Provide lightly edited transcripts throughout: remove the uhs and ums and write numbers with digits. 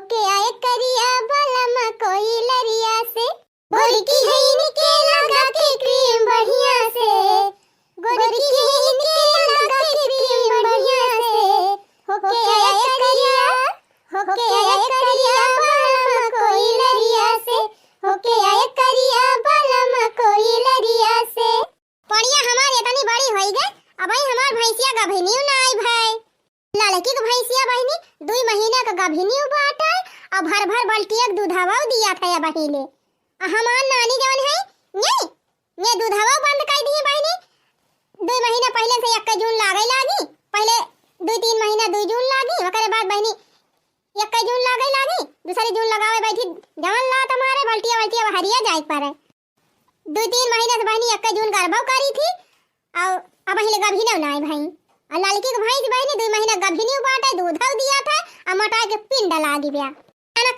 होके आए करिया बलमा कोई लरिया से, गोरकी है इनके लगा के क्रीम बढ़िया से, गोरकी है इनके लगा के क्रीम बढ़िया से, होके आए करिया बलमा कोई लरिया से, होके आए करिया बलमा कोई लरिया से। पड़िया हमारे इतनी बड़ी होई गए, अब हमार भैंसिया गाभिनी ना आई भाई, लड़की के भैंसिया बहनी 2 महीना का गाभिनी बाटा और भर भर बाल्टी एक दूधवा दिया था या बहिले। हमार नानी जवन है ये दूधवा बंद कर दिए बहनी। 2 महीना पहले से 1 जून लागी, पहले 2-3 महीना 2 जून लागी, ओकरे बाद बहनी 1 जून लागी, दूसरे जून लगावे बैठी जवन ला तुम्हारे बाल्टिया हरिया जाए पारे। 2-3 महीना से बहनी 1 जून गर्भव करी थी और अब पहले गाभिनी ना आई भाई। और लड़की के भैंस बहनी 2 महीना गाभिनी बाटे दूधव दिया था और मटा के पिंड लागी बिया।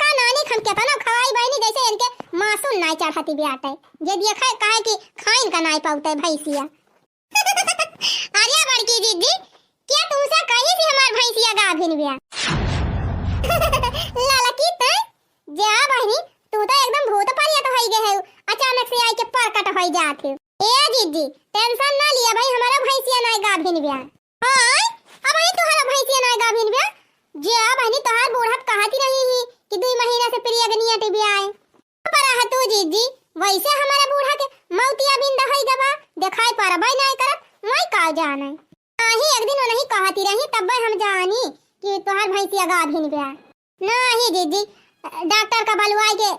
का नानी खम के तना खवाई बहनी जैसे इनके मासूम नाई चढ़ाती बियाटे, जे देखा काहे कि खाइन का नाई पाउते भैंसिया। अरे बड़की दीदी क्या तुमसे कही थी हमार भैंसिया गाभिन बिया? लड़की ते जा बहनी तू तो एकदम भूत परिया तो होई गए है, अचानक से आई के परकट होई जात है। ए दीदी टेंशन ना लिया भाई, हमारा भैंसिया नाई गाभिन बिया। हां अब ही तुम्हारा भैंसिया नाई गाभिन बिया। जा बहनी तोहार बूढ़त कहती रही ही कि 2 महीना से प्रियगनिया टिबिया आए पर तू जीजी वैसे हमारा बूढ़ा के मौतिया बिंदा होई गबा देखाई परबई नहीं करत मैं का जाने। आही एक दिन नहीं कहती रही तब हम जानी कि तोहार भैंसिया गाभिन बिया। नहीं जीजी डॉक्टर का बलवाई के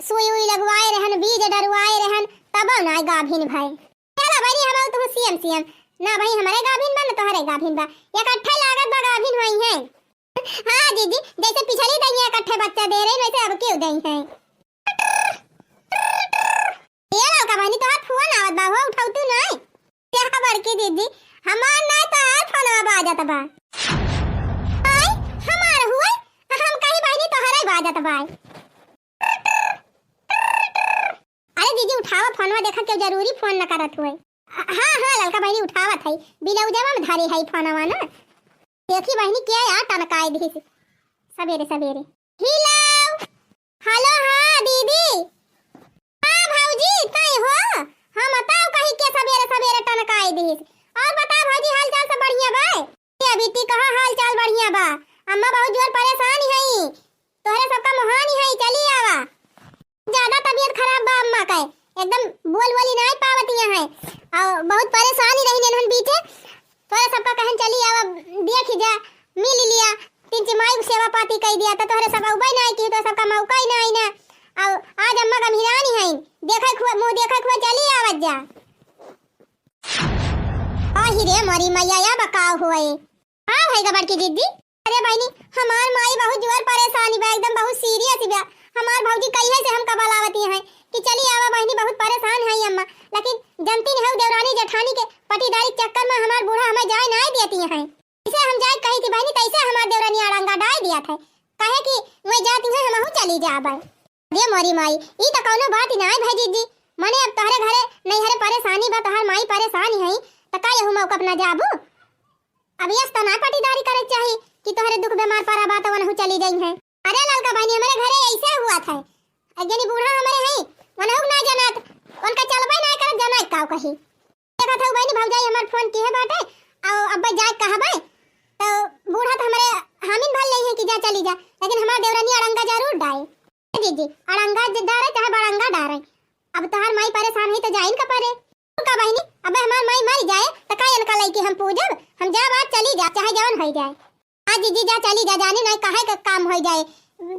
सुई उई लगवाए रहन, बीज डरवाए रहन तब ना गाभिन भाई। चला भाई हम तो सीएम ना भाई हमारे गाभिन बा ना तोहरे गाभिन बा, इकट्ठे लागत बा गाभिन होई है। हां दीदी जैसे पिछली दैया इकट्ठे बच्चा दे रहे वैसे अब क्यों दई है। ये लड़का बहनी तो फोन आवत बा, हो उठाऊ तू नहीं क्या खबर की दीदी हमार नहीं तो फोन आ जात बा। आई हमार हुए हम कहीं बहनी तोहरे बाजत बा। अरे दीदी उठावा फोनवा, देखा क्यों जरूरी फोन न करत हुए। हां लड़का बहनी उठावत है, बिलौजवा में धारी है फोनवा ना। देखी बहनी क्या यार टनकाए दी सवेरे हेलो हां दीदी हां भौजी कई हो हम बताओ कहीं के सवेरे टनकाए दी। और बता भौजी हाल चाल सब बढ़िया बा? ये बेटी कहा हाल चाल बढ़िया बा, अम्मा बहुत जोर परेशान है, तोहरे सबका मोहानी है, चली आवा। ज्यादा तबीयत खराब बा अम्मा का, एकदम बोली नहीं पावती है और बहुत परेशानी रही नेन बीते। तोरे सबका कहन चली आवा देख जा मिल लिया, 3 माई सेवा पाती कह दिया तो तोहरे सब उबई नहीं की तो सबका मौका ही नहीं ना। और आज अम्मा का मिरानी है देखा मुंह देखा चली आवत जा। आही रे मरी मैया या बकाव हुए। हां भाई गबड़ की दीदी अरे बहनी हमार माई बहुत जोर परेशानी बा, एकदम बहुत सीरियस बा। हमार भौजी कहिए से हम कबलावती है कि चली आवा बहनी बहुत परेशान है अम्मा, लेकिन जनती नहीं देवरानी जेठानी के पटीदारी चक्कर में हमार बूढ़ा हमें जाए नहीं देती है। इसे हम जाए कही थी बहनी तैसे हमार देवरानी अड़ंगा डाल दिया था, कहे कि मैं जाती हूं हमहू चली जाबे। रे मोरी माई ई त कोनो बात नहीं भाई दीदी, माने अब तोहरे घरे नहीं हरे परेशानी बा, तोहर माई परेशानी है त का यहू मौका अपना जाबू। अब यस त ना पटीदारी करे चाहिए कि तोहरे दुख बीमार पड़ा बा त वनहू चली जाई है। अरे ललका बहनी हमारे घरे ऐसे हुआ था, अजनी बूढ़ा हमारे है वनहू ना जानत उनका चलबे नहीं करत जाना का कही। देखा था बहनी भौजाई हमार फोन किए बाटे और अब जाए कहबे तो बूढ़ा तो हमारे हामिन भल नहीं है कि जा चली जा, लेकिन हमार देवरानी अड़ंगा जरूर डाले। दीदी अड़ंगा डारे चाहे बड़ंगा डारे, अब तोहार माई परेशान है तो जाइन का परे का बहनी। अब हमार माई मर जाए तो का इनका लई हम पूजब, हम जा बात चली जा चाहे जवन हो जाए। आज दीदी जा चली जा, जाने नहीं काहे का काम हो जाए।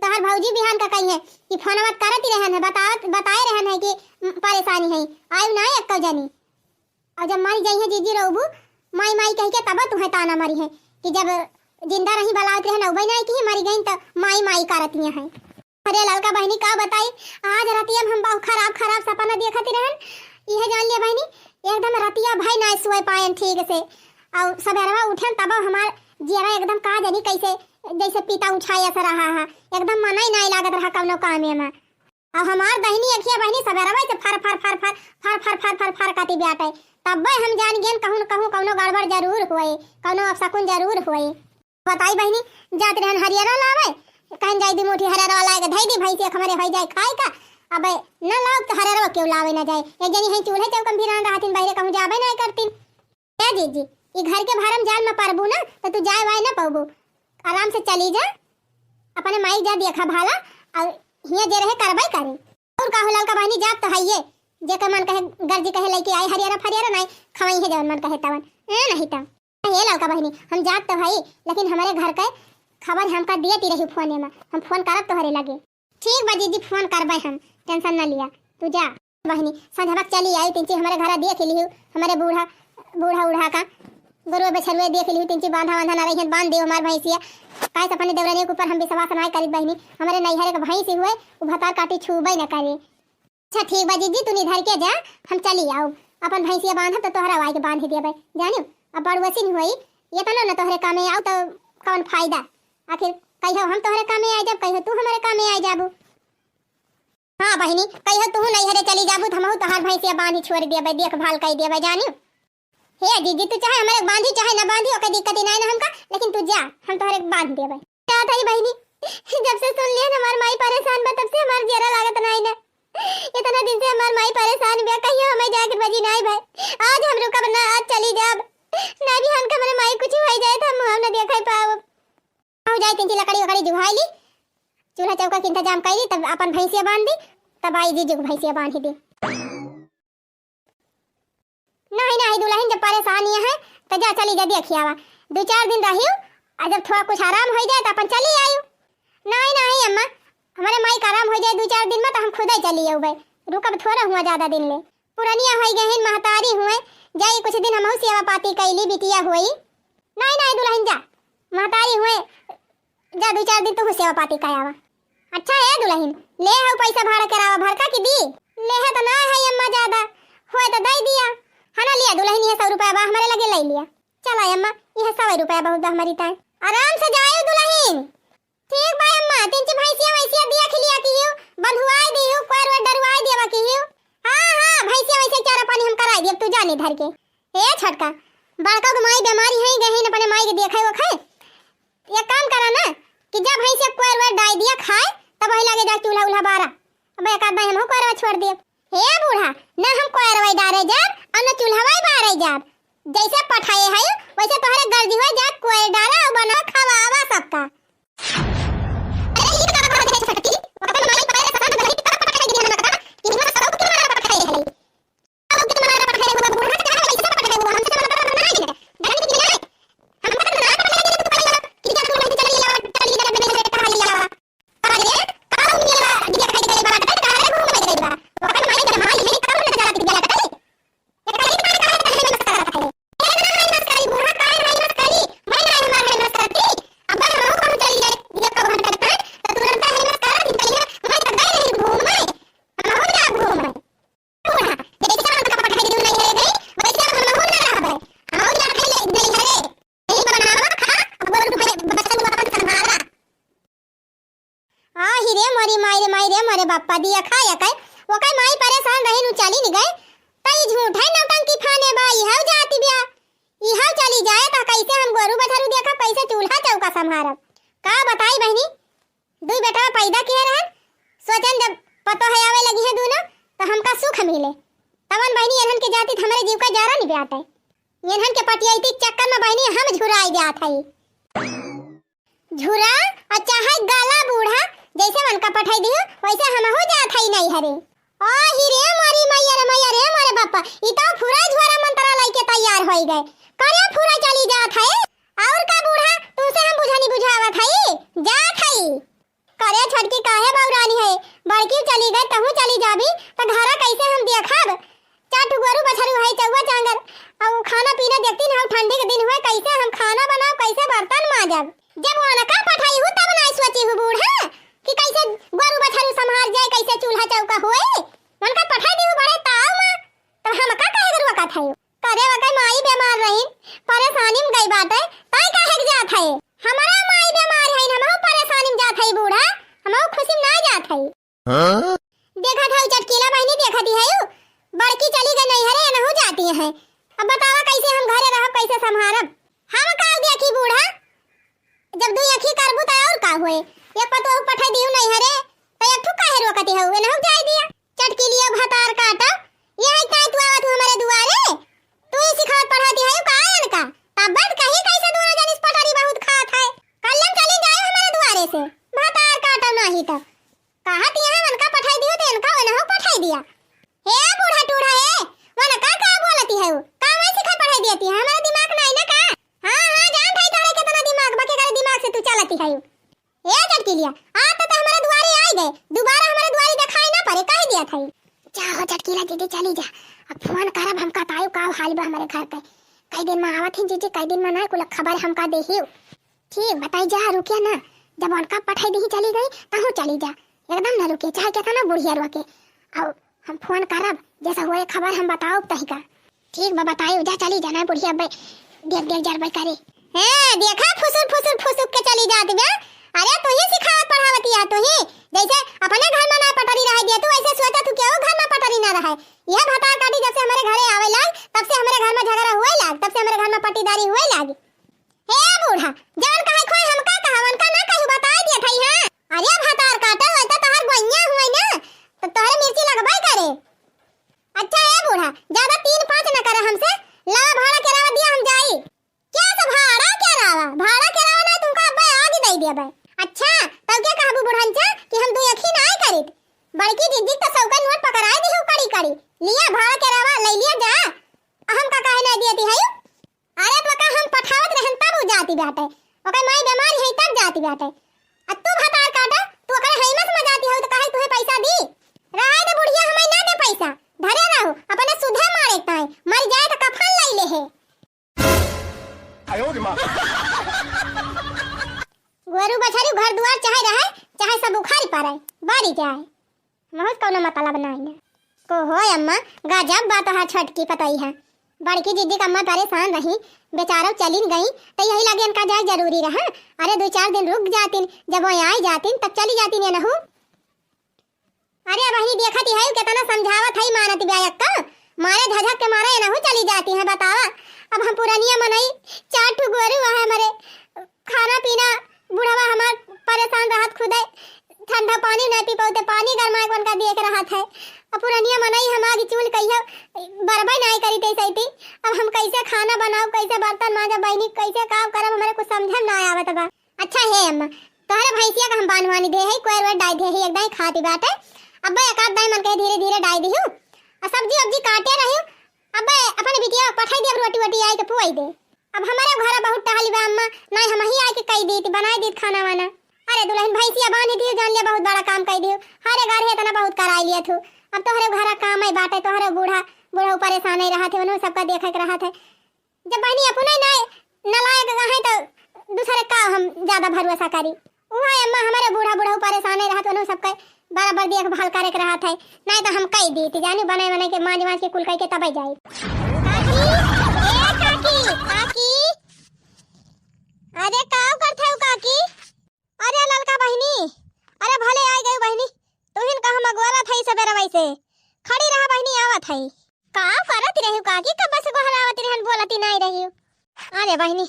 तोहार भौजी बिहान का कही है कि फोनवा करती रहन है बताए रहन है कि परेशानी है आयु ना एक जानी। और जब मर जाई है दीदी रोबू माई कह के तब तू है ताना मरी है कि जब जिंदा रही बलावत रहन उबई नहीं की मरी गई तो माई करती है। अरे ललका बहनी का बताई आज रतिया हम बहुत खराब सपना देखती रहन, यह जान लिया बहनी एकदम रतिया भाई ना सोए पाए ठीक से। और सवेरवा उठन तब हमार जेरा एकदम का जानी कैसे जैसे पीता उछाया सा रहा है, एकदम मन ही नहीं लागत रहा कौनो काम में। और हमार दहिनी अखिया बहनी सवेरवा से फर काटी बैठे तब हम जान गेन कहूं कौनो गड़बड़ जरूर हुए, कौनो अपशकुन जरूर हुए। बताई बहनी जात रहन हरियाणा लावे कहन जाई दी मोटी हरा वाला के धई दी भैंसिया हमारे हो जाए खाए का। अबे न लाओ तो हरा क्यों लावे ना जाए। एक जनी है चूल्हे चौकम भी रहतिन बहरे कहूं जाबे ना करतिन। ए जीजी ई घर के भरम जाल में परबू ना तो तू जाए वाय ना पाबू। आराम से चली जा अपने माई जा देखा भाला और हिया जे रहे करबई करे। और का होलाल का बहनी जात तो हइए जेकर मन कहे गर्जी कहे लेके आई हरियारा फरियारा नहीं खवाई है जवन मन कहे तवन ए नहीं ता ये लड़का बहनी हम जात तो भाई लेकिन हमारे घर के खबर हमका दिए ती रही फोन में हम फोन करब तोहरे लगे। ठीक बा जीजी फोन करबे हम टेंशन ना लिया तू जा। बहनी संझबक चली आई तिंची हमारे घर देख लियो हमारे बूढ़ा उढ़ा का गरुआ बेछरुए देख लियो तिंची बांधा ना रही बांध दियो हमार भैंसिया काहे अपने देवरानी के ऊपर हम विश्वास नहीं करी बहनी हमारे नैहरे के भैंस हुए वो भतार काटी छूबे न करे। अच्छा ठीक बा जीजी तू निधर के जा हम चली आओ अपन भैंसिया बांधा तो तोहरा वाई के बांध देबे जानियो। अब बड़वसी नहीं हुई ये तो ना तोहरे काम में आओ तो कौन फायदा। आखिर कहियो हम तोहरे काम में आ जाब कहियो तू हमारे काम में आ जाबू। हां बहनी कहियो तू नैहरे चली जाबू तो हमहु तोहार भैंसिया बांधी छोड़ देबे देखभाल कर देबे जानियो। हे दीदी तू चाहे हमारे बांधी चाहे ना बांधी ओके दिक्कत नहीं ना हमका लेकिन तू जा हम तोहरे बांध देबे। क्या था बहनी जब से सुन लिया हमार माई परेशान बा तब से हमार जरा लागत नहीं ना इतना दिन से हमार माई परेशान बा कहियो हमें जाके बजी नहीं भाई आज हम रुकब ना आज चली जाब ना भी हमका मेरे माई कुछ हो जाए तो हम ना देखै पाओ हो जाए तीन लकड़ी वकड़ी जुहाई ली चूल्हा चौका के इंतजाम कर ली तब अपन भैंसिया बांध दी तब आई जीजू भैंसिया बांध दी। नहीं दुल्हन जब परेशानी है तो जा चली जा देखियावा 2-4 दिन रहियो और जब थोड़ा कुछ आराम हो जाए तो अपन चली आयु। नहीं अम्मा हमारे माई का आराम हो जाए 2-4 दिन में तो हम खुद ही चली आऊ भाई रुकब थोड़ा हुआ ज्यादा दिन ले पुरानिया हो गए महतारी हुए जाई कुछ दिन हम सेवा पाती कैली बिटिया हुई। नहीं दुल्हन जा महतारी हुए जा 2-4 दिन तो सेवा पाती करावा। अच्छा है दुल्हन ले है पैसा भाड़ा करावा भरका की दी ले है तो ना है अम्मा ज्यादा होए तो दे दिया है ना लिया दुल्हन ये 100 रुपया बा हमारे लगे ले लिया चला अम्मा ये 100 रुपया बहुत हमारी ताई आराम से जाए दुल्हन। ठीक भाई अम्मा तीन भैंसिया वैसिया दिया खिलिया कियो बंधुआई दियो कोर वे डरवाई देवा कियो। हां भैंसिया वैसे चारा पानी हम कराई देब तू जाने धर के ए छटका बड़का को माई बीमारी है गहिन अपने माई के देखे वो खाए ये काम करा ना कि जब भैंसिया कोर वे डाई दिया खाए तब वही लगे जा चूल्हा उल्हा बारा अब एक आध हम कोर वे छोड़ देब। हे बूढ़ा ना हम कोर वे डारे जाब और ना चूल्हा वे बारे जाब जैसे पठाए है वैसे तोहरे गर्जी हो जा कोर डाला और बना खवावा सबका। मारे बापा दिया खाया काय वो काय माई परेशान रही नु चली नहीं गए तई झूठ है नौटंकी फाने बाई है जाती बिया इहा चली जाए ता कैसे हम गोरू बछरू देखा कैसे चूल्हा चौका संभारब का बताई बहनी दुई बेटा पैदा किए रहे सोचन जब पतो है आवे लगी है दोनों तो हमका सुख मिले तवन बहनी एहन के जाती हमारे जीव का जारा नहीं ब्यात है एहन के पटियाई चक्कर में बहनी हम झुराई जात है झुरा अच्छा है गाला बूढ़ा जैसे मन का पठाई दियो वैसे हम हो जात है नहीं हरे आ ही रे मैया रे मारे बापा ई तो पूरा झोरा मंत्रा लेके तैयार होई गए करे पूरा चली जात है और का बूढ़ा तुमसे हम बुझानी बुझावत है जात है करे छटकी काहे बौरानी है बड़की चली गए तहु चली जाबी त घरा कैसे हम देखब चाटू गोरू बछरू है चौवा चांगर और खाना पीना देखती ना ठंडी के दिन हुए कैसे हम खाना बनाओ कैसे बर्तन मांजब जब वो का पठाई हूं तब ना सोची हूं बूढ़ा कि कैसे गोरू बछरू संभाल जाए कैसे चूल्हा चौका होए मन का पठाई दी बड़े ताव में तब हम का कहे गरुआ का थायो करे वकै माई बीमार रही परेशानी में गई बात है तई काहे जात है हमारा माई बीमार है हम परेशानी में जात है बूढ़ा हम खुशी में ना जात है हां देखा था चटकीला बहनी देखा दी है बड़की चली गई नहीं हरे न हो जाती है अब बतावा कैसे हम घरे रह कैसे संभारब हम का देखी बूढ़ा जब दू अखी करबू त और का होए ये पतो पठा दियो नहीं हरे तो एक ठुका है रोकती है वे न जाई दिया चटकी लियो भतार काटा ये है काय तू आवत हमारे दुआरे तू ही सिखावत पढ़ाती है का आयन का तब बट कहीं कैसे दोनों जन इस पठारी बहुत खात है कल्लम चली जाए हमारे दुआरे से भतार काटा नहीं तो कहत यहां मन का पठाई दियो तो इनका वन हो पठाई दिया हे बूढ़ा टूढ़ा है वन का बोलती है वो का मैं सिखा पढ़ाई देती है हमारा दिमाग नहीं ना का हां जान भाई तारे कितना दिमाग बाकी का दिमाग से तू चलती है ए चटकी लिया आ तो हमारे दुआरे आई गए दोबारा हमारे दुआरे दिखाई ना पड़े कह दिया था जाओ चटकीला दीदी चली जा अब फोन करब हमका तायु का हाल बा हमारे घर पे कई दिन में आवत है जीजी कई दिन में ना कुल खबर हमका देहियो ठीक बताई जा रुकिया ना जब उनका पठाई दी चली गई तहु चली जा एकदम ना रुके चाहे क्या ना बुढ़िया रोके और हम फोन करब जैसा हुए खबर हम बताओ तही का ठीक बा बताई जा चली जाना बुढ़िया भाई देख देख जार भाई करे हैं देखा फुसुर के चली जात बे अरे तू ही सिखावत पढ़ावत या तू ही जैसे अपने घर में ना पटरी रह दिया तू ऐसे सोचा तू क्यों घर में पटरी ना रहे यह भतार काटी जब से हमारे घरे आवे लाग तब से हमारे घर में झगड़ा हुए लाग तब से हमारे घर में पट्टीदारी हुए लाग हे बूढ़ा जान काहे खोए हमका कहवन का ना कहू बता दिया थई हां अरे भतार काटा होय त तोहर गोइया हुए ना तो तोहरे मिर्ची लगबाई करे अच्छा है बूढ़ा ज्यादा 3-5 न करे हमसे ला भाड़ा केरावा दिया हम जाई क्या सब भाड़ा केरावा ना तुमका अब्बा आगे दे दिया बे अच्छा तब क्या कहबू बुढ़ांचा कि हम दो अखी ना आए करित बड़की जिद्दी तो सौका नोट पकड़ाई दी कड़ी कड़ी लिया भाड़ा केरावा ले लिया जा हम का काहे नहीं देती है अरे पका हम पठावत रहन तब जाती बाटे ओके माई बीमारी है तब जाती बाटे अब तू भतार काटा तू ओकरे हिम्मत में जाती हो तो काहे तुहे पैसा दी रहा दे बुढ़िया हमें ना दे पैसा धरे रहो अपने सुधे मारे ताई मर जाए तो कफन लई ले है आयो रे मां गोरू बछरू घर दुआर चाहे रहे चाहे सब उखाड़ पारे बारी जाए बहुत कौनो मतलब नहीं ना को हो अम्मा गजब बात है छटकी पतई है बड़की जिद्दी अम्मा परेशान रही बेचारा चली गई तो यही लगे इनका जाए जरूरी रहा अरे 2-4 दिन रुक जातीन जब वो आई जातीन तब चली जातीन ये नहु अरे वही देखती है कितना समझावत है मानती ब्यायक का मारे झझक के मारे नहु चली जाती है बतावा अब हम पुरानिया मनई 4 ठु गोरू है हमारे खाना पीना बुढ़ावा हमार परेशान रहत खुदे ठंडा पानी नहीं पी पाते पानी गरमाए कौन का देख रहा था अब पुरानिया मनई हमारी चूल कहिया बरबाई नहीं करी ते सही अब हम कैसे खाना बनाओ कैसे बर्तन मांजा बहनी कैसे काम करब हमारे कुछ समझ ना आवत बा अच्छा है अम्मा तोहरे भैंसिया का हम बानवानी दे है कोई वे डाई दे है एकदम खाती बात है अब एक आध दाई मन के धीरे धीरे डाई दिहु और सब्जी अब्जी काटे रही अब अपने बिटिया पठाई दे रोटी वोटी आई के पुआई दे अब हमारे घर बहुत टहली बा अम्मा नहीं हम ही आके कही दी बनाई दी खाना वाना अरे दुल्हन भैंसिया बांधी थी जान लिया बहुत बड़ा काम कर दियो हरे घर है इतना बहुत कराई लिया थू अब तोहरे घर काम है बाटे तोहरे बूढ़ा परेशान ही रहा थे उन्होंने सबका देख के रहा थे जब बहनी अपने न लायक है तो दूसरे का हम ज्यादा भरोसा करी वहाँ अम्मा हमारे बूढ़ा परेशान ही रहा थे उन्होंने सबका बराबर देखभाल करे के रहा थे नहीं तो हम कही दी थी जानी बने के मांझ के कुल कह के तब काकी अरे का करथे हो काकी अरे ललका बहनी अरे भले आई गई बहनी तुहिन कहां मगवाला थई सबेरा वैसे खड़ी रहा बहनी आवत हई का करत रही काकी कब से गोहरावत रहन बोलती नहीं रही अरे बहनी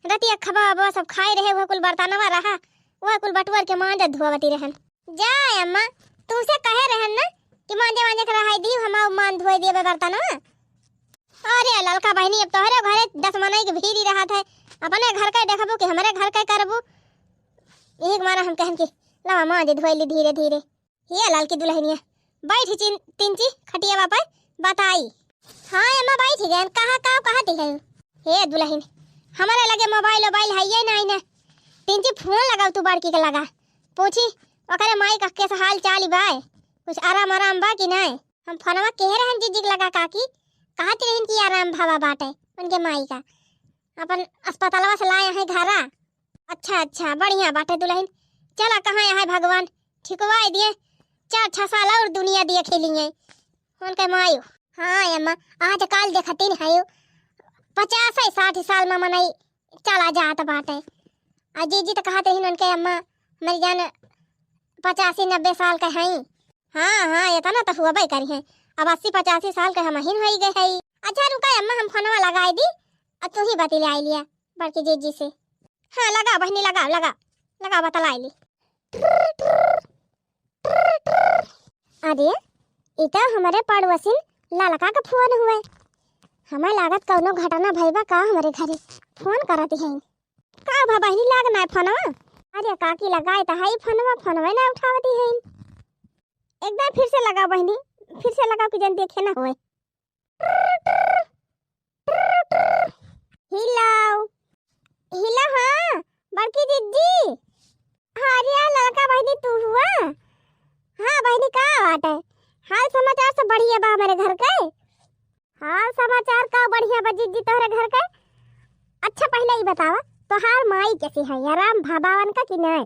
रतिया खबा अब सब खाए रहे वो कुल बर्तनवा रहा वो कुल बटवर के मांज धोवती रहन जाए अम्मा तुमसे कहे रहन ना कि मांजे के रहाई दी हम मान धोई दिए बर्तनवा अरे ललका बहनी अब तोहरे घरे 10 मनई के भीड़ रहा था अपने घर का देखबो कि हमारे घर का करबो एक मारा हम कहन के लवा मां दे धोइली धीरे धीरे ये लाल की दुल्हनिया बैठी तिंची खटिया बापा बताई हां अम्मा बैठी गए कहां दी है हे दुल्हन हमारे लगे मोबाइल है ये नहीं ना तिंची फोन लगाओ तू बड़की के लगा पूछी ओकरे माई का कैसा हाल चाल बाय कुछ आराम बा कि नहीं हम फोनवा कह रहन जीजी लगा काकी कहत रहन कि आराम भावा बाटे उनके माई का अपन अस्पतालवा से लाए हैं घरा अच्छा बढ़िया बाटे दुल्हन चला कहाँ है भगवान ठिकवाई दिए 4-6 साल और दुनिया दिए खेलिए उनके मायू हाँ अम्मा आज काल देखती है 50-60 साल में मनई चला जात बाटे अजीजी तो कहते हैं उनके अम्मा मेरी जान 85-90 साल के हैं हाँ इतना तो हुआ भाई करी है अब 80-85 साल के हम ही गए है अच्छा रुका अम्मा हम फोनवा लगाई दी अब तू ही बती ले आई लिया बड़की जीजी से हाँ लगा बहनी लगा बतलाई ली अरे इता हमारे पड़ोसिन ललका का फोन हुए। हमें लागत कौनो घटना भइबा का हमारे घरे फोन करती है। का भा बहनी लागना है फोनवा? अरे काकी लगाए तो हाई फोनवा ना उठावती है। एक बार फिर से लगा बहनी, फिर से लगा कि जन देखे ना होए। हिलाओ हिला। हाँ बड़की दीदी। अरे लड़का बहनी तू हुआ? हाँ बहनी का बात है? हाल समाचार सब बढ़िया बा हमारे घर के। हाल समाचार का बढ़िया बा दीदी तोहरे घर के। अच्छा पहले ही बतावा तोहार माई कैसी है? आराम भाबावन का कि नहीं?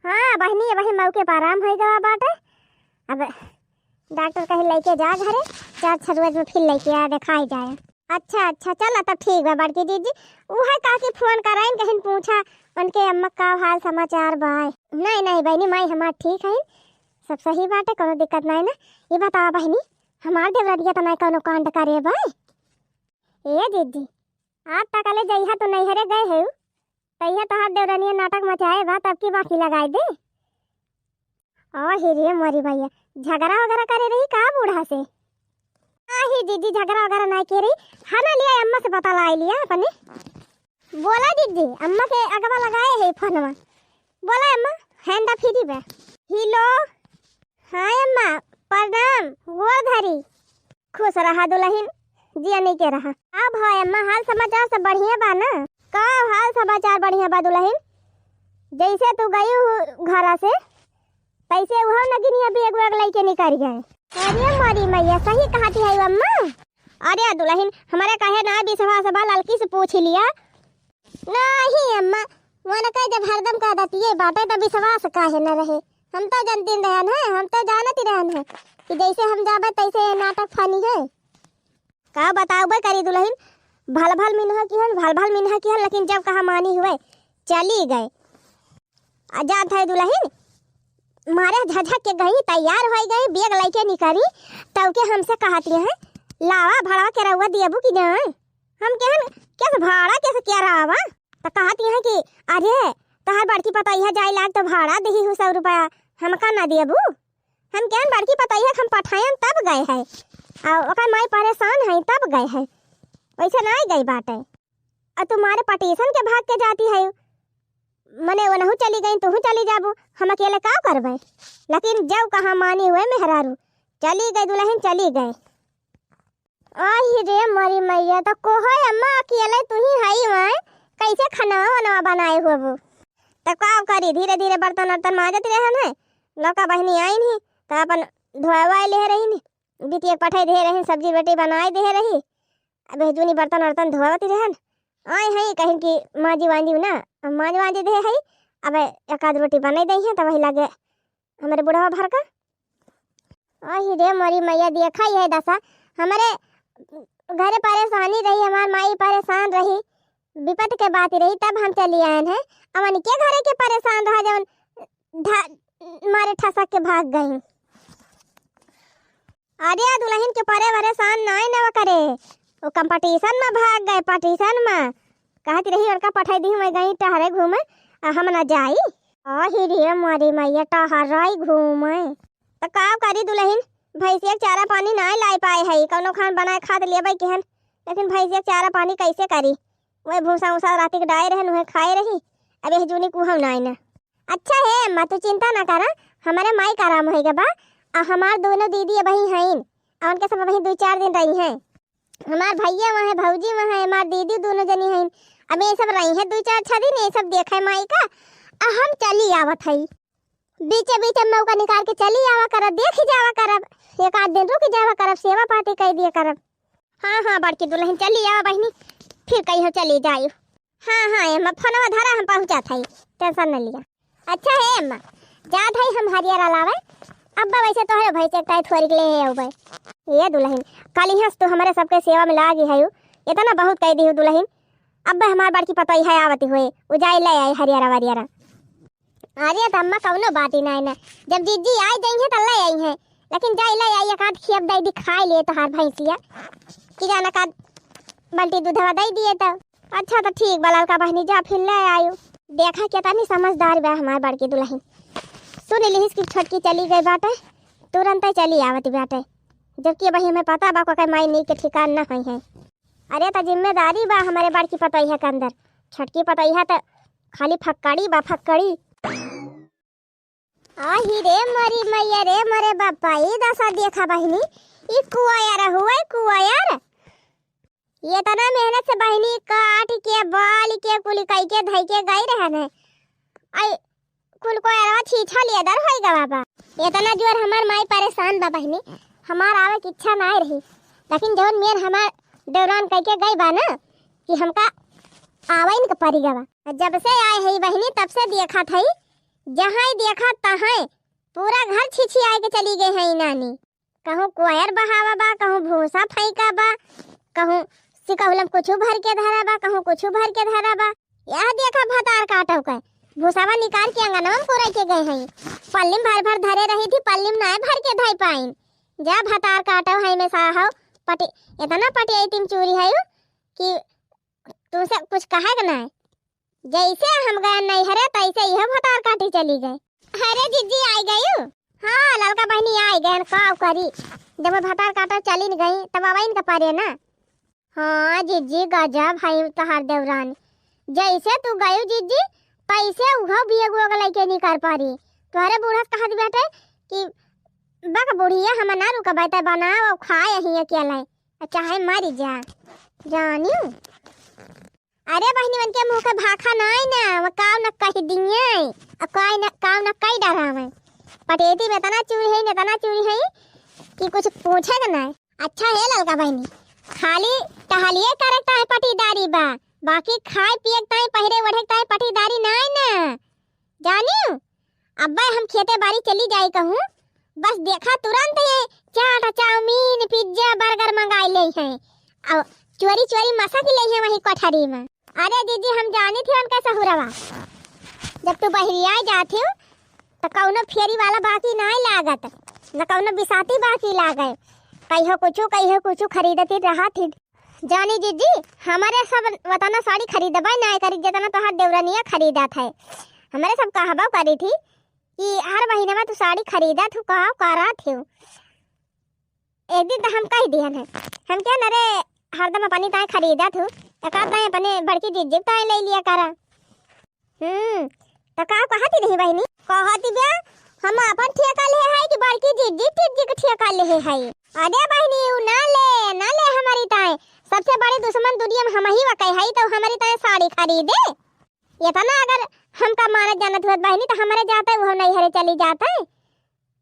हाँ बहनी वही मौके पर आराम है गवा बाटे। अब डॉक्टर कहीं लेके जा घरे, 4 रोज में फिर लेके आ दिखाई जाए। अच्छा चल तब ठीक है बड़की दीदी। वह काकी फोन कराइन कहीं पूछा उनके अम्मा का हाल समाचार बाय। नहीं बहनी माई हमार ठीक है, सब सही बात है, कोनो दिक्कत नहीं ना। ये बता बहनी हमार देवरनिया तो नहीं कोनो कांड करे बाय? ए दीदी आज तक ले जइहा तो नहीं हरे गए है तइहा तो हाथ देवरनिया नाटक मचाए बा तब की बाकी लगाई दे। ओ हिरे मोरी भैया झगड़ा वगैरह करे रही का बूढ़ा से? ही दीदी झगड़ा वगैरह नहीं के रही। खाना लिया अम्मा से पता लाई लिया अपने। बोला दीदी अम्मा के अगवा लगाए है फोनवा। बोला अम्मा हैंडा फ्री बे। हिलो। हाय अम्मा प्रणाम गोर धरी। खुश रहा दुल्हन जिया नहीं के रहा। अब है अम्मा हाल समाचार सब बढ़िया बा ना? का हाल समाचार बढ़िया बा दुल्हन? जैसे तू गई घर से तैसे वह नगिनिया भी एक लेके निकल गए। अरे मोरी मैया सही कहती है अम्मा। अरे दुल्हन हमारे कहे ना भी सभा लड़की से पूछ लिया। नहीं अम्मा वो न कहे जब हरदम कह देती है बातें तभी विश्वास काहे न रहे। हम तो जानते रहन है, हम तो जानती रहन है कि जैसे हम जाबे तैसे नाटक फनी है। का बताओ बे करी दुल्हन भल मिनहा की हन लेकिन जब कहा मानी हुए चली गए। आजाद है दुल्हन मारे झझक के गई तैयार हो गई बेग लेके निकली तब के हमसे कहती है लावा भाड़ा के रहुआ दियाबू कि नहीं? हम कहन कैसे भाड़ा कैसे क्या रहा तो कहती है कि अरे तहार बड़की पताई है जाए लाग तो भाड़ा दही हो 100 रुपया हमका ना दियाबू। हम कहन बड़की पताई है हम पठायन तब गए है और ओकर माई परेशान है तब गए है, वैसे नहीं गई बात है। और तुम्हारे पटीशन के भाग के जाती है मने वो नहु चली गई तू चली जाबू हम अकेले का करबे। लेकिन जब कहा मानी हुए मेहरारू चली गई दुल्हन चली गए। आही रे मरी मैया तो कोहे अम्मा अकेले तू ही हई मैं कैसे खाना बनाए हो तो का करी धीरे धीरे बर्तन माजत रहन है। लौका बहनी आई नहीं तो अपन धोवा ले रही नहीं बिटिया पठाई दे रही सब्जी बेटी बनाए दे रही। अब जूनी बर्तन धोवती रहन आए है कहीं की माजी वांजी ना माजी दे है। अब एक आध रोटी बना दी है तो वही लगे हमारे बुढ़वा भर का। आही रे मरी मैया देखा ही है दशा हमारे घरे परेशानी रही, हमार माई परेशान रही, विपत के बात रही तब हम चली आए हैं। अमन के घरे के परेशान रहा जब मारे ठसक के भाग गई। अरे दुल्हन के परेशान नहीं न करे वो कंपटीशन में भाग गए। पटीशन में कहती रही लड़का पठाई दी मैं गई टहरे घूमे हम न जाई। आही रे मारी मैया टहराई घूमे तो का करी दुल्हन भैंसिया चारा पानी नहीं लाई पाए है कौनो खान बनाए खाद लेबै केहन लेकिन भैंसिया चारा पानी कैसे करी वही भूसा उसा रात के डाए रहे उहे खाए रही। अब यह जूनी कुहम नहीं ना। अच्छा है अम्मा तू चिंता ना करा हमारे माई का आराम होएगा बा। हमार दोनों दीदी वही हैं और उनके सब वही 2-4 दिन रही हैं। हमार भैया वहाँ है भौजी वहाँ है हमार दीदी दोनों जनी हैं। अब ये सब रही है 2-4 दिन ये सब देखे माई का। हम चली आवत है बीचे बीचे मौका निकाल के चली आवा करब देख जावा करब एक आध दिन रुक जावा करब सेवा पाती कर दिया करब। हाँ बड़की दुल्हन चली आवा बहनी फिर कहीं चली जायु। हाँ अम्मा फोनवा धरा हम पहुँचा था टेंशन न लिया। अच्छा है अम्मा जात है हम हरियर लावे अब्बा वैसे तो है भैंसे टाइट थोड़ी ले है ये दुल्हन कल हंस तो हमारे सबके सेवा में लागी है इतना बहुत कह दी दुल्हन। अब्बा हमारे बड़की पतोई है आवती हुए उजाई ले आई हरियारा वरियारा। अरे तो अम्मा कौनो बात ही नहीं ना जब जीजी आई जाएंगे तो ले आई है लेकिन जाई ले आई एक आध खियब दे दी खाई लिए तो हार भैंसिया कि जाना का बल्टी दूधवा दे दिए तो। अच्छा तो ठीक बलाल का बहनी जा फिर ले आयु देखा क्या नहीं समझदार बा हमार बड़की दुल्हन। सुन लिहिस कि छोटकी चली गई बाटे, तुरंत ही चली आवत बाटे, जबकि अब हमें पता बा कोई माई नहीं के ठिकान न है। अरे तो जिम्मेदारी बा हमारे बड़की पतोहिया के अंदर, छोटकी पतोहिया तो खाली फक्कड़ी बा फक्कड़ी। आही रे मरी मैया रे मरे बापा, ये दशा देखा बहनी, ये कुआ यार हुआ कुआ यार, ये तना मेहनत से बहनी काट के बाल के कुल कई के धई के गई रहने, आई कुल को यार छीछा लिया दर होएगा बाबा। ये तना जोर हमार माई परेशान बा बहनी, हमार आवे की इच्छा ना रही, लेकिन जौन मेन हमार दौरान कह के गई बा ना कि हमका आवे इनका परी गवा। जब से आए है बहनी तब से देखा था, जहाँ ही देखा तहाँ पूरा घर छिछी आए के चली गई है नानी। कहूँ कोयर बहावा बा, कहूँ भूसा फेंका बा, कहूँ सिकहुलम कुछ भर के धरा बा, कहूँ कुछ भर के धरा बा। यह देखा भतार काटो के भूसावा निकाल के अंगनवा में पूरा के गए हैं, पल्लीम भर भर धरे रही थी, पल्लीम ना भर के धई पाइन। जा भतार काटो है में साहब पटी इतना पटी तुम चूरी है कि तुमसे कुछ कहेगा ना, जैसे हम गए नहीं हरे तैसे यह भतार काटी चली गए। अरे जीजी आई गई, हाँ ललका बहनी आई गए, का करी जब भतार काटा चली गई तब अब इनका पारे ना। हाँ जीजी गजब है तहार देवरान, जैसे तू गई जीजी तैसे उघा भी एगो लेके नहीं कर पारी। तुम्हारे बूढ़ा कहत बैठे कि बक बुढ़िया हम ना रुका बैठे बनाओ खाए ही अकेला, चाहे मरी जा जानी। अरे बहनी मन के मुंह के भाखा नहीं ना, काव न कह दिए काव न कई डरा में पटेती में तना चूरी है न तना चूरी है कि कुछ पूछेगा ना। अच्छा है ललका बहनी, खाली टहलिए करता है पटीदारी बा, बाकी खाए पिए ताई पहरे ओढ़े ताई पटीदारी नहीं ना जानियो। अब्बा हम खेते बाड़ी चली जाई कहूँ, बस देखा तुरंत ये चाट चाउमीन पिज्जा बर्गर मंगाई ले हैं और चोरी चोरी मसा की ले हैं वही कोठरी में। अरे दीदी हम जानी थी उनका सहुरवा, जब तू बहरिया जाती हो तो कौनो फेरी वाला बाकी नहीं लागत, न कौनो बिसाती बाकी लागे, कहियो कुछ खरीदती रहा थी। जानी दीदी हमारे सब वतना साड़ी खरीदबा नहीं करी जितना तोहर देवरनिया खरीदा था, हमारे सब कहबा करी थी कि हर महीने में तू साड़ी खरीदा तू कहा करा थी। एक दिन तो हम कह दिया है, हम क्या नरे हरदम अपनी ताए खरीदा थू एक ताए अपने बड़की जीजी ताए ले लिया करा। तो का कहती नहीं बहनी, कहती बे हम अपन ठेका ले है कि बड़की जीजी के ठेका ले है। अरे बहनी ना ले हमारी ताए, सबसे बड़ी दुश्मन दुनिया में हम ही वकई है, तो हमारी ताए साड़ी खरीदे। ये था ना अगर हमका मानत जानत हुआ बहनी तो हमारे जाते वो नहीं हरे चली जाते।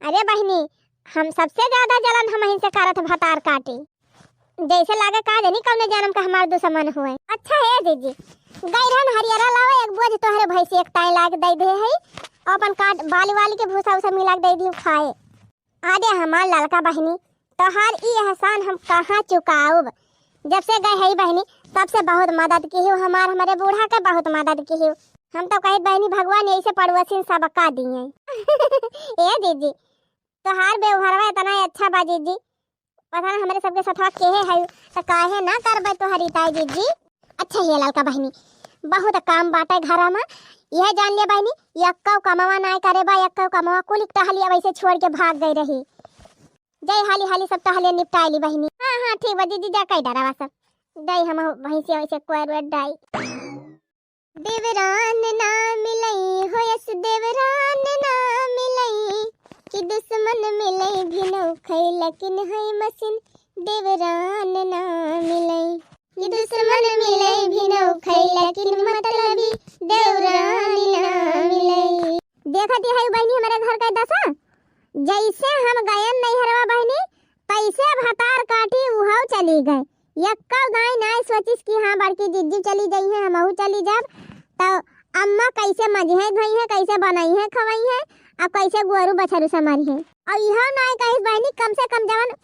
अरे बहनी हम सबसे ज्यादा जलन हम से करत भतार काटी, जैसे लागे का जानी कौन जन्म का हमार दुश्मन हुए। अच्छा है दीदी गैरन हरियरा लाओ एक बोझ तोहरे भैंसी एक ताई लाग दे दे है, अपन काट बाली वाली के भूसा उसा मिला दे दी खाए। आदे हमार ललका बहनी तोहार ई एहसान हम कहाँ चुकाऊब, जब से गए है बहनी तब से बहुत मदद की हो, हमारे बूढ़ा के बहुत मदद की हो। हम तो कहे बहनी भगवान ऐसे पड़ोसी सबका दिए। ए दीदी तोहार व्यवहार इतना अच्छा बा दीदी, पता ना हमारे सबके साथ केहे है तो काहे ना करबे तो हरिताई दीदी। अच्छा है ललका बहनी बहुत काम बाटे घर में, यह जान लिया बहनी यक्का कमावा ना करे बा, यक्का कमावा कुल टहलिया वैसे छोड़ के भाग गई रही। जय हाली हाली सब टहलिया निपटाई ली बहनी। हाँ ठीक बा दीदी जा कई डरावा सब दई हम भैंसी वैसे कोयर डाई। देवरान ना मिलई होयस देवरान ना मिलई कि दुश्मन मिले भिनो खई, लेकिन है मसिन देवरान ना मिले कि दुश्मन मिले भिनो खई, लेकिन मतलबी देवरान ना मिले। देखती है बहनी हमारे घर का दशा, जैसे हम गए नहीं हरवा बहनी तैसे भतार काटी उहाव चली गए। यक्का गाय ना सोचिस कि हाँ बड़की जीजी चली गई है हमहू चली जाब, तो अम्मा कैसे मजे धोई है, कैसे बनाई है खवाई है, अब कैसे गोरू बछरू समारी है। और यह ना कहीं बहनी कम से कम जवन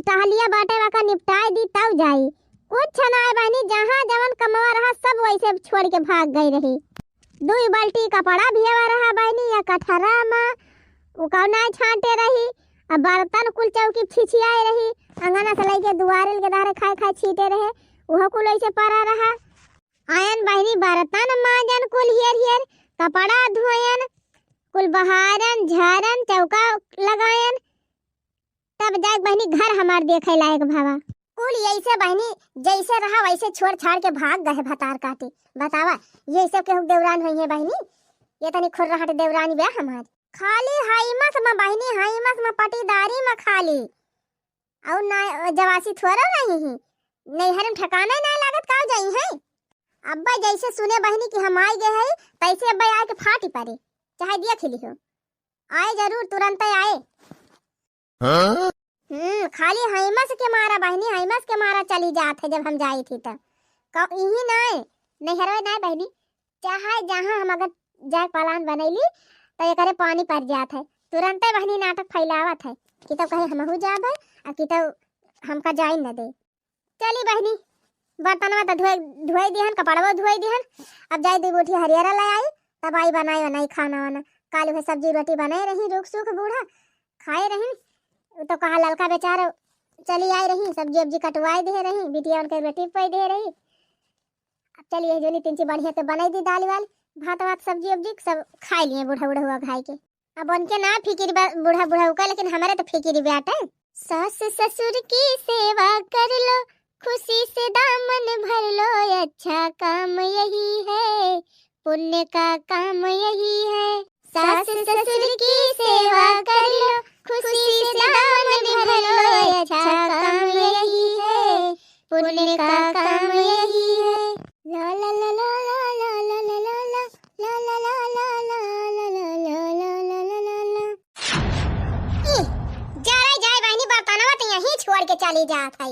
टहलिया बाटे वाका निपटाए दी तब जाई, कुछ ना बहनी जहाँ जवन कमवा रहा सब वैसे छोड़ के भाग गई रही। 2 बाल्टी कपड़ा भी रहा बहनी या कठरा में उकौना छांटे रही, अब बर्तन कुल चौकी छिछियाए रही, अंगना से लेके दुआरे के दारे खाए छीटे रहे वह कुल ऐसे पड़ा रहा। आयन बहनी बर्तन माजन कुल हियर कपड़ा धोयन कुल बहारन झारन चौका लगायन, तब जाके बहनी घर हमार देखे लायक भावा। कुल ऐसे बहनी जैसे रहा वैसे छोड़ छाड़ के भाग गए भतार काटे। बतावा ये सब के देवरान हुई है बहनी, ये तनी खुर्राहट देवरानी बे हमार। खाली हाइमस में बहनी, हाइमस में पटीदारी में खाली, और ना जवासी थोड़ा नहीं है, नैहर में ठिकाना ना लागत का जाई है। अब्बा जैसे सुने बहनी कि हम आए गए हैं, तैसे अब्बा आके फाटी पड़े, चाहे दिया खिली हो, आए जरूर तुरंत आए। हाँ? खाली हाइमस के मारा बहनी, हाइमस के मारा चली जात है जब हम जाई थी तब। यही ना नैहर ना बहनी, चाहे जहाँ हम अगर जाए पलान बनैली तो ये करे पानी पड़ जात है, तुरंत बहनी नाटक फैलावत है कि तब कहे हमहू जाब है और कि तब हमका जाई न दे। चली बहनी बर्तनवा तो धोए दिहन, कपड़वा धोए दिहन, अब जाए 2 बोटी हरियरा ले आई, तब आई बनाई खाना वाना। काली हुए सब्जी रोटी बनाए रही, रुख सुख बूढ़ा खाए रही, तो कहा ललका बेचारा चली आई रही, सब्जी अब्जी कटवाई दे रही, बिटिया उनके रोटी पाई दे रही। अब चलिए जोनी 3 बढ़िया के बनाई दी, दाल वाल भात वात सब्जी अब्जी सब खाई लिए बूढ़ा हुआ खाई के। अब उनके ना फिक्र बूढ़ा हुआ, लेकिन हमारे तो फिक्र बेटा। सास ससुर की सेवा कर लो, खुशी से दामन भर लो, अच्छा काम यही है, पुण्य का काम यही है। सास ससुर की सेवा कर लो, खुशी से दामन भर लो, अच्छा काम यही है, पुण्य का काम यही है। ला ला ला ला ला ला ला ला ला ला ला ला ला ला ला ला ला ला ला। जाए बहनी बर्तनवा तो यहीं छोड़ के चली जात है,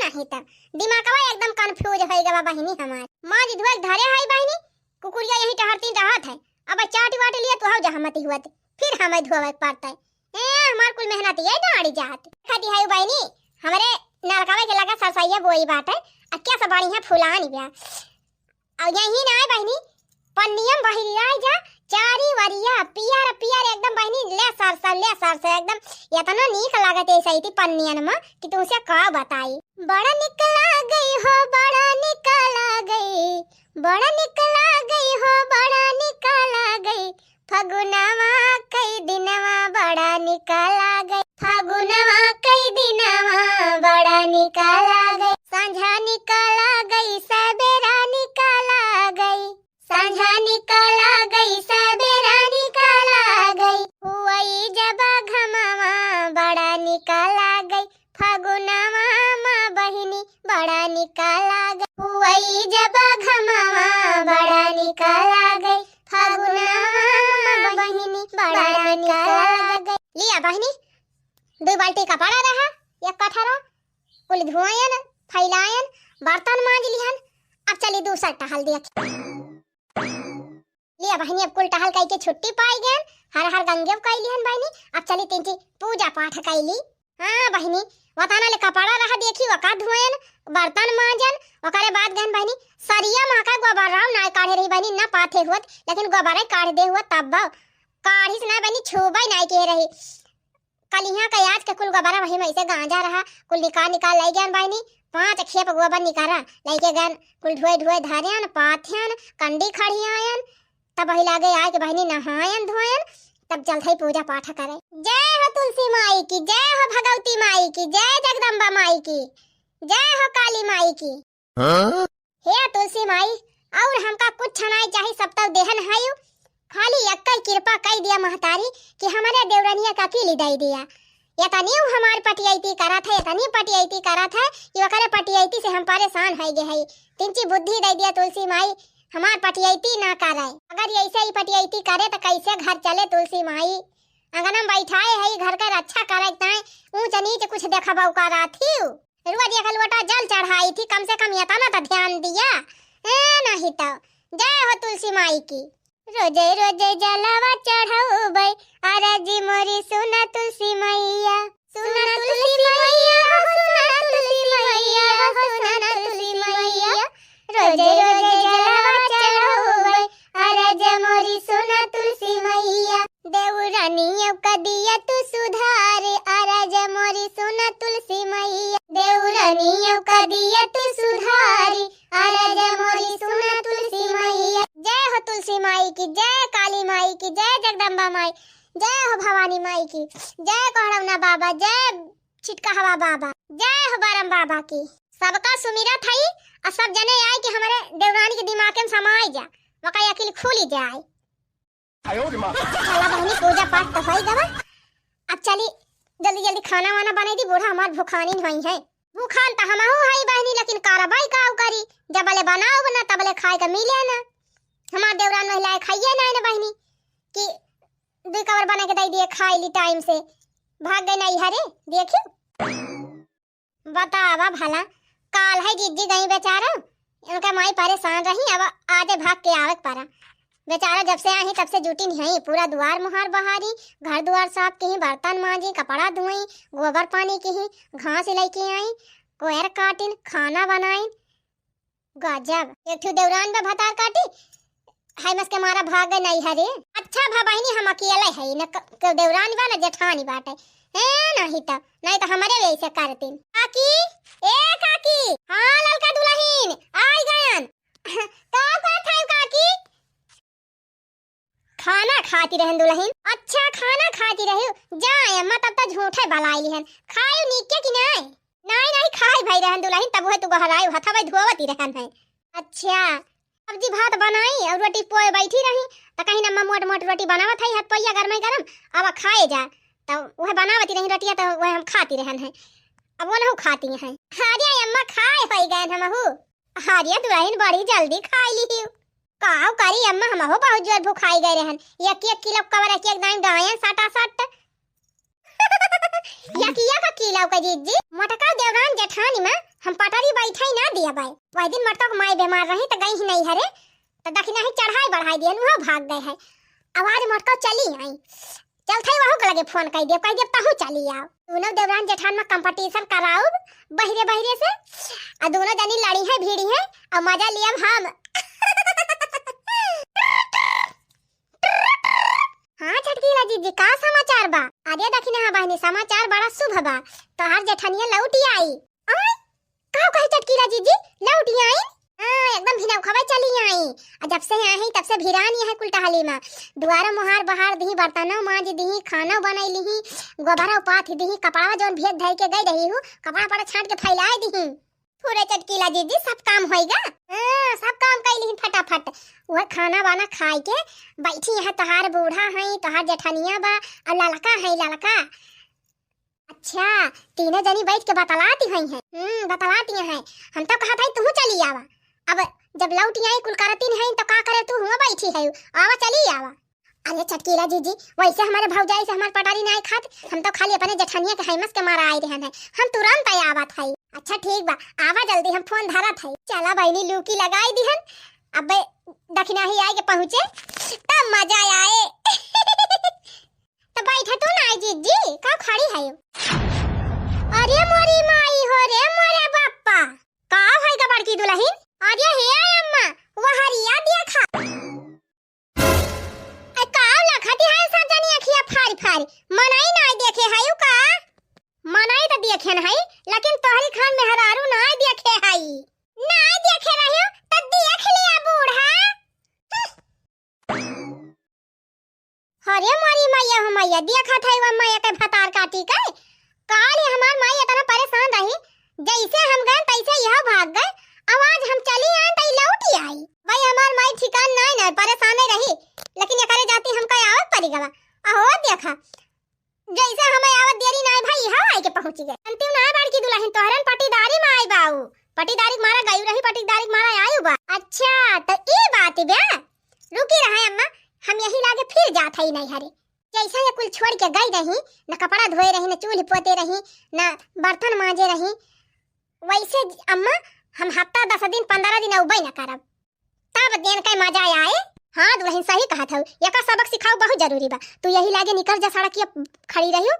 नहीं तब दिमागवा एकदम कंफ्यूज हो गया बहनी हमार। मां जी धुआ धरे है बहनी, कुकुरिया यहीं टहरती रहत है, अब चाट वाट लिया तो हाउ जहमती हुआ फिर हमें धोवे पड़ता है। हमार कुल मेहनत ये डाड़ी जात खाती है बहनी, हमारे नलकावे के लगा सरसैया बोई बात है, क्या सब बढ़िया फुलानी ब्या। और यहीं ना बहनी पन्नियम बहिरिया जा, चारी वरिया पियर पियर एकदम बहनी, ले सरसा एकदम इतना नीक लागत है सही थी पन्नियन में कि तुमसे का बताई। बड़ा निकला गई हो, बड़ा निकला गई, बड़ा निकला गई हो, बड़ा निकला गई, फगुनवा कई दिनवा बड़ा निकला गई, फगुनवा कई दिनवा बड़ा निकला गई, संझा निकला गई, सबेरा निकला गई, संझा निकला गई, सबेरा निकला गई, हुई जब घमवा बड़ा निकला गई, फगुनवा माँ बहिनी बड़ा निकला गई, हुई जब घमवा बड़ा निकला गई, फगुनवा माँ बहिनी बड़ा निकला गई। लिया बहिनी 2 बाल्टी कपड़ा रहा, एक कठरा कुल धोयन फैलायन, बर्तन मांज लिहन। अब चली दूसरा टहल दिया, लिया बहनी अब कुल टहल कई के छुट्टी पाई गए, हर गंगे कई लिहन बहनी। अब चली 3 पूजा पाठ कैली। हाँ बहनी वताना ले कपड़ा रहा देखी, वका धोयन बर्तन मांजन, ओकरे बाद गहन बहनी सरिया माका गोबरा ना काढ़े रही बहनी, ना पाथे हुत लेकिन गोबरा काढ़ दे हुआ, तब काढ़ी से ना बहनी छुबई ना के रही। कल यहाँ का आज के कुल गोबरा वही में से गांजा रहा, कुल निकाल लाई गए बहनी, 5 खेप गोबर निकाला लइके गन, कुल धोए धारियन पाथ्यन कंडी खड़ियायन, तब वही लागे आए के बहनी नहायन धोयन, तब चलते पूजा पाठ करे। जय हो तुलसी माई की, जय हो भगवती माई की, जय जगदम्बा माई की, जय हो काली माई की। हाँ? हे तुलसी माई, और हमका कुछ नहीं चाहिए, सब तक देहन है, खाली यक्का कृपा कई दिया महतारी कि हमारे देवरनिया का की दे दिया। यतनी हमार पटियाईती करा था, यतनी पटियाईती करा था कि वकरे पटियाईती से हम परेशान हो गए है। तिनची बुद्धि दे दिया तुलसी माई, हमार पटियाईती ना करे। अगर ऐसे ही पटियाईती करे तो कैसे घर चले तुलसी माई। अगर हम बैठाए है घर का रक्षा करे ताए ऊंच नीच कुछ देखबा करा थी, रोज एक लोटा जल चढ़ाई थी, कम से कम यतना तो ध्यान दिया नहीं तो। जय हो तुलसी माई की। रोजे रोजे जलवा चढ़ाऊबै, अरजी मोरी सुना तुलसी मैया, सुना तुलसी मैया, सुना तुलसी मैया, सुना तुलसी मैया। रोजे रोजे जलवा चढ़ाऊबै, अरजी मोरी सुना तुलसी मैया। देवरानियों का दिया तू सुधारे, अरजी मोरी सुना तुलसी मैया। देवरानियों का दिया तू सुधारे, अरजी मोरी सुना तुलसी मैया। जय हो तुलसी माई की, जय काली माई की, जय जगदम्बा जय हो भवानी माई की, जय कोहरवना बाबा, जय छिटका हवा बाबा, जय हो बारम बाबा की। सबका सुमिरा थई और सब जने आए कि हमारे देवरानी के दिमाग में समाई जा, वका अकिल खुली जाए। चला बहनी पूजा पाठ तो होई गवा, अब चली जल्दी जल्दी खाना वाना बनाई दी, बूढ़ा हमार भूखानी नहीं है। भूखान तो हमहू है बहनी, लेकिन कारबाई काऊ करी, जबले बनाओ बना तबले खाए का मिले ना। हमार देवरान महिलाएं खाइए ना बहनी कि दो कवर बना के दे दिए, खाई ली टाइम से, भाग गए नहीं हरे। देखियो बतावा भला, काल है जिज्जी गई बेचारा, इनका माई परेशान रही, अब आधे भाग के आवक पारा। बेचारा जब से आई तब से जुटी नहीं, पूरा द्वार मुहार बहारी, घर द्वार साफ की, बर्तन मांजी, कपड़ा धोई, गोबर पानी की, घास लेके आई, कोयर काटिन, खाना बनाई। गजब, एक ठो देवरान बा भतार काटी है, मस के मारा भाग नहीं हरे। अच्छा भा बहनी हम अकेले है न, देवरान बा न जेठानी बाटे है, नहीं तो हमारे वैसे करतीन। काकी, ए काकी, हाँ ललका दुल्हन आई गयन। का बात है काकी? खाना खाती रहन दुल्हन। अच्छा खाना खाती रही, जाए अम्मा तब तक झूठे बलाई लिहन, खाए नीके कि नहीं? नहीं खाए भाई रहन दुल्हन, तब है तू गहराई हथा भाई धोवती रहन है। अच्छा सब्जी भात बनाई और रोटी पोए बैठी रही, तो कहीं नम्मा मोट मोट रोटी बनावत है, हाथ पैया गरम गरम, अब खाए जा तो वह बनावती रही रोटियां, तो वह हम खाती रहन है, अब वो नहु खाती हैं। हारिया अम्मा खाए होई गए हमहु, हारिया दुल्हन बड़ी जल्दी खाई ली। काऊ करी अम्मा, हमहु बहुत जोर भूखाई गए रहन, एक किलो कवर एक दाम गायन साटा साट यकिया का किलो का जीजी मटका देवरान जेठानी में हम पटारी बैठाई ना दिया भाई। वही दिन मटका माई बीमार रही तो गई ही नहीं हरे, तो दखिना ही चढ़ाई बढ़ाई दिए, वह भाग गए है। आवाज मटका चली आई, चलते वहु के लगे फोन कह दे तहु चली आओ, दोनों देवरान जेठान में कंपटीशन कराओ बहिरे बहिरे से, और दोनों जनी लड़ी है भीड़ी है और मजा लिया हम। हाँ छटकीला जीजी का समाचार बा? अरे दखिना हाँ बहनी समाचार बड़ा शुभ बा, तोहार जेठनिया लौटी आई। का कही छटकीला जीजी लौटी आई? हां एकदम भिना खबर चली आई, जब से आई तब से भिरानी है कुलटहली में, दुआरा मोहार बहार दी, बर्तनों मांज दी, खाना बनाई ली, गोबरा उपाथ दी, कपड़ा जोन भेद धई के गई रही हूं, कपड़ा पड़ा छाट के फैलाए दी। पूरे चटकीला जीजी सब काम होएगा। हां सब काम कर ली फटाफट, वह खाना वाना खाई के बैठी है। तोहार बूढ़ा है, तोहार जेठनिया बा और ललका है ललका। अच्छा तीनों जनी बैठ के बतलाती हैं। बतलाती हैं, हम तो कहा था तू चली आवा, अब जब लौटी आई कुल करतीन है तो का करे, तू हुआ बैठी है, आवा चली आवा। अरे चटकीला जीजी वैसे हमारे भौजाई से हमारे पटारी नहीं खात, हम तो खाली अपने जेठनिया के हैमस के मारा आए रहन है, हम तुरंत आई आवत है। अच्छा ठीक बा आवा जल्दी, हम फोन धरत है। चला बहनी लूकी लगाई दिहन, अब दखिना ही आए के पहुंचे तब मजा आए। तो बैठा तू ना जीजी का खड़ी है? अरे मोरी माई हो रे मोरे बाप्पा, का है का बड़की दुल्हन? अरे हे अम्मा वो हरिया देखा, ए काव लखती है सब जनी अखिया फाड़ फाड़, मनाई ना देखे है का? मनाई तो देखे है, लेकिन तोहरी खान मेहरारू ना देखे है, ना देखे रहियो तो देख लिया बूढ़ा। अरे मारी मैया हो मैया देखा था वो मैया के भतार काटी के, काल हमार माई इतना परेशान रही, जैसे हम गए तैसे यह भाग गए, आवाज हम चली आए तई लौटी आई। भाई हमार माई ठिकान नहीं परेशान रही, लेकिन एकरे जाती हमका आवत पड़ी गवा। अहो देखा जैसे हमें आवत देरी नहीं भाई यहां आके पहुंच गए। अंतिम ना बड़की दुल्हन तोहरन पटीदारी में आई बाऊ, पटीदारी मारा गई रही, पटीदारी मारा आयु बा। अच्छा तो ई बात बे, रुकी रहे अम्मा, हम यही लागे फिर जात है नहीं हरे, जैसा ये कुल छोड़ के गई रही, न कपड़ा धोए रही, न चूल्हे पोते रही, न बर्तन मांजे रही, वैसे अम्मा हम हफ्ता 10 दिन 15 दिन उबई न करब, तब दिन के मजा आए। हाँ दुल्हन सही कहा था, यका सबक सिखाओ बहुत जरूरी बा। तू यही लागे निकल जा सड़किया खड़ी रहियो,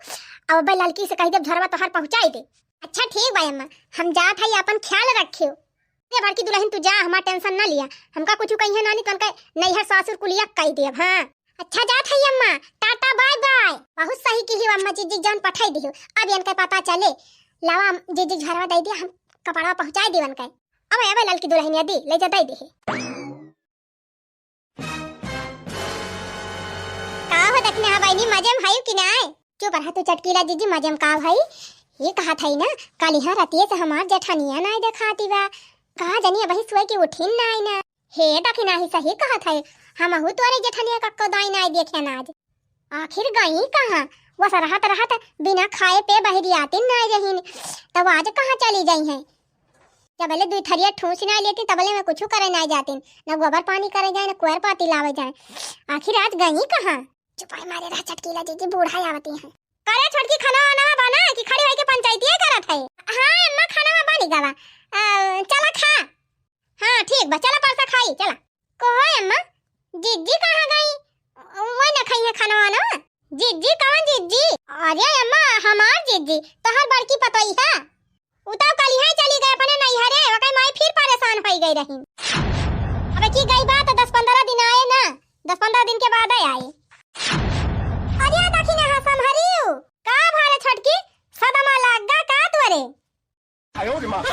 अब बे लड़की से कह दे झरवा तोहर पहुंचाई दे। अच्छा ठीक बा अम्मा, हम जात है, अपन ख्याल रखियो। ये बड़की दुल्हन तू जा, हमार टेंशन ना लिया, हमका कुछ कहिए ना, नहीं तो उनका नैहर सासुर कुलिया कह दे। हां अच्छा जात है अम्मा, टाटा बाय बाय। बहुत सही की अम्मा, जीजी जान पठाई दियो, अब इनके पता चले, लावा जीजी झरवा दे दिया, हम कपड़ा पहुंचाई देवन के। अब लड़की दुल्हनिया दी ले जा दे दे। का हो ना बहनी मजे में भाई कि ना आए चुप रहा तू चटकीला जीजी मजे में का भाई ये कहा था ना कल यहाँ रतिये से हमार जेठानिया ना देखाती बा कहा जानिए वही सोए की उठिन ना आई ना हे तक ना ही सही कहा था हम हु तोरे जेठानिया का कोदाई ना देखे ना आज आखिर गई कहाँ वो रहत बिना खाए पे बहरी आती ना रहीन तब आज कहाँ चली गई है जबले दू थरिया ठूस ना लेती तबले में कुछ करे ना जाती न गोबर पानी करे जाए न कुएर पाती लावे जाए आखिर आज गई कहाँ चुपाई मारे रहा चटकीला जीजी बूढ़ा आवती है करे छोटकी खाना वाना बना कि खड़ी होई के पंचायती करत है हां अम्मा खाना में बनी गावा चला खा हां ठीक बा चला परसा खाई चला को है अम्मा जीजी कहां गई वो न खाई है खाना वाना जीजी कहां जीजी अरे अम्मा हमार जीजी तोहर बड़की पतोई है उताव काली है चली गए अपने नहीं हरे वकई माई फिर परेशान होई गई रही अबे की गई बात 10-15 दिन आए ना 10-15 दिन के बाद आए अरे दखिना हसम हरियो का भारे छटकी सदमा लाग गा का तोरे आयो रे मां